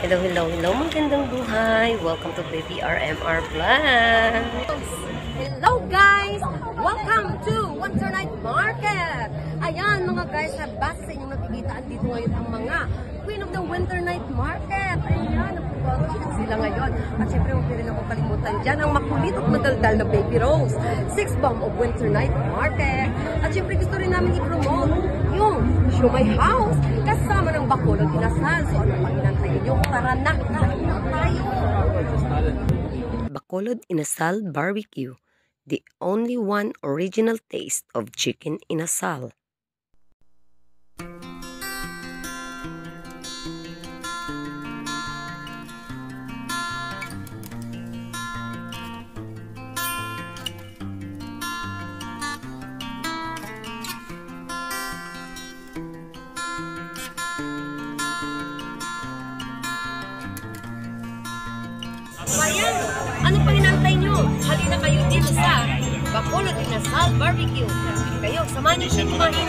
Hello, hello, hello, magandang buhay. Welcome to Baby RMR Vlog. Hello guys! Welcome to Winter Night Market. Ayan mga guys, base sa inyong nakikita, dito ngayon ang mga Queen of the Winter Night Market. Ayan, nagpapagod sila ngayon. At syempre, huwag rin ako kalimutan dyan ang makulit at madaldal na Baby Rose. 6 bomb of Winter Night Market. At syempre, gusto rin namin i-promote yung Show My House kasama ng Bacolod Inasal. So ano pang inantayin nyo? Tara na, kain na tayo! Bacolod Inasal Barbecue, the only one original taste of chicken inasal. Ayan, ano pang inantay nyo? Halina kayo dito sa Bacolod Inasal Barbecue. Kayo, samahan nyo siya kumain.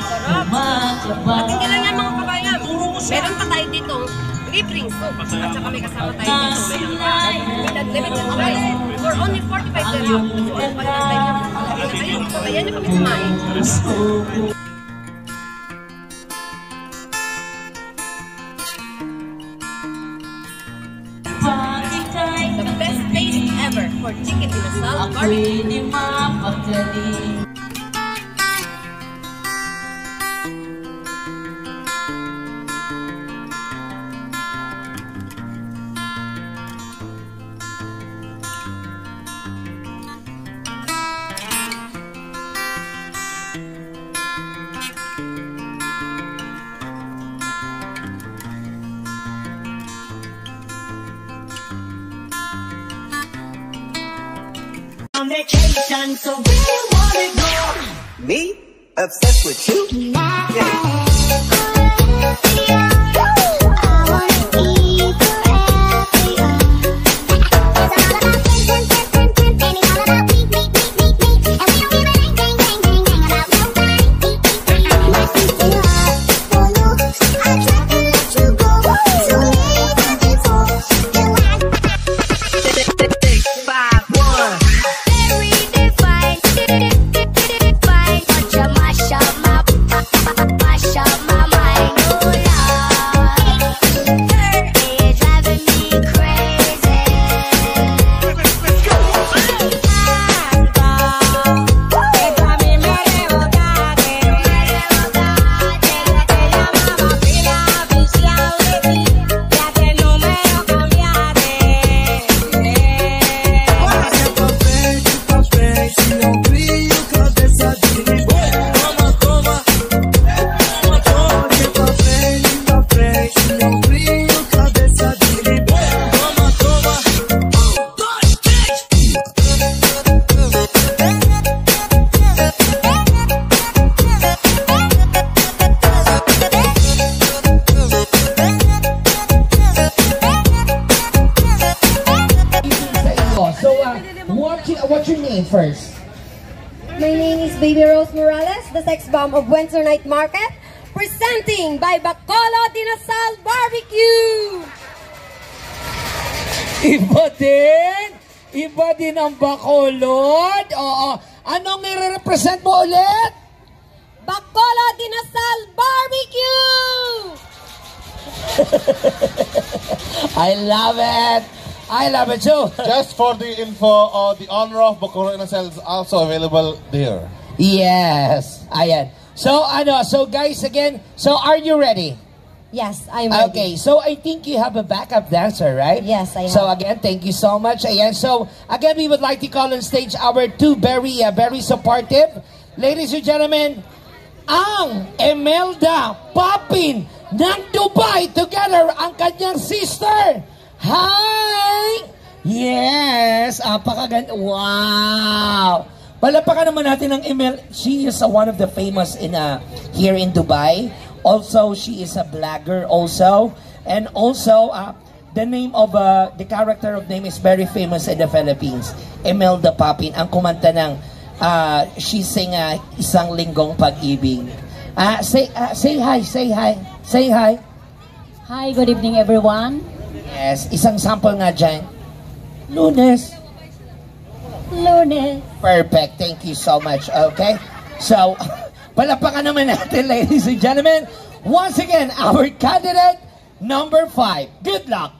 Sarap! At hindi lang yan mga kabayan. Meron pa tayo dito libreng soup. At saka may kasama tayo dito. With unlimited rice for only 45 dirham. So, ano pa inantay nyo? Ayun, ayan nyo kami kumain. The best taste ever for chicken inasal barbecue. On vacation, so where you wanna go? Me? Obsessed with you? What's your name first? My name is Baby Rose Morales, the sex bomb of Winter Night Market, presenting by Bacolod Inasal Barbecue! Iba din ang Bacolod. Oo. Anong nire-represent mo ulit? Bacolod Inasal Barbecue! I love it. I love it too. Just for the info, the honor of Bacolod Inasal is also available there. Yes. Ayan. So guys, again, so are you ready? Yes, I'm ready. Okay, so I think you have a backup dancer, right? Yes, I have. So again, thank you so much. Ayan, so again, we would like to call on stage our two very supportive, ladies and gentlemen, ang Imelda Papin ng Dubai, together ang kanyang sister. Hi! Yes! Apakaganda. Wow! Palapakan naman natin ng Emel. She is one of the famous here in Dubai. Also, she is a blogger also. And also, the name of, the character of name is very famous in the Philippines. Imelda Papin, ang kumanta ng, she sing Isang Linggong Pag-ibig. Say hi, say hi, say hi. Hi, good evening everyone. Yes, isang sample nga dyan. Lunes. Lunes. Perfect, thank you so much, okay? So, palapakan naman natin, ladies and gentlemen. Once again, our candidate number 5. Good luck.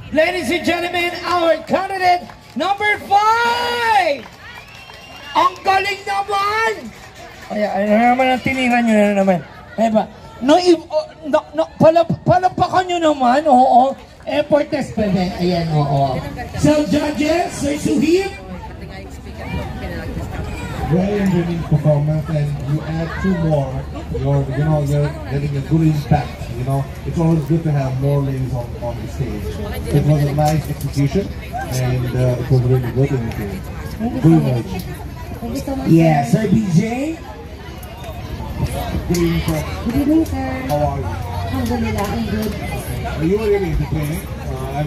Ladies and gentlemen, our candidate number 5! Ang galing naman! Ay, ano naman ang tinira nyo na naman? Ay ba? Palapakan nyo naman, oo. Effort test pa din. Ayan, oo. So, judges, Sir Suhib. Very entertaining performance, and you add 2 more. You're getting a good impact. It's always good to have more ladies on the stage. It was a nice execution, and it was really good. Very much. Thank you so much. Yeah, Sir BJ. Good evening, sir. Good evening, sir. How are you? Alhamdulillah, I'm good. You were really entertaining. I and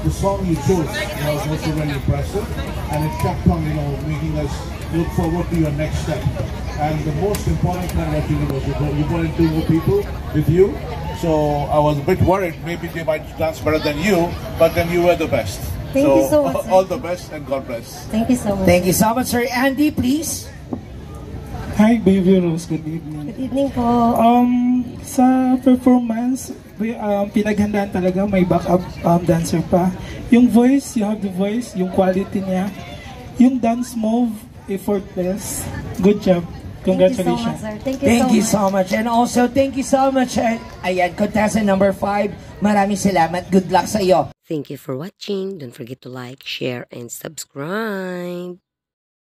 the song you chose was also very impressive, and it kept on, making us look forward to your next step. And the most important thing that you did was you brought in 2 more people with you. So I was a bit worried, maybe they might dance better than you, but then you were the best. Thank you so much, sir. All the best and God bless. Thank you so much. Thank you so much, sir. Andy, please. Hi, Baby Rose. Good evening. Good evening po. Sa performance, pinaghandaan talaga, may backup dancer pa. Yung voice, you have the voice, yung quality niya. Yung dance move, effortless. Good job. Congratulations. Thank you so much. And also, thank you so much. Ayan, contestant number 5. Maraming salamat. Good luck sa iyo. Thank you for watching. Don't forget to like, share, and subscribe.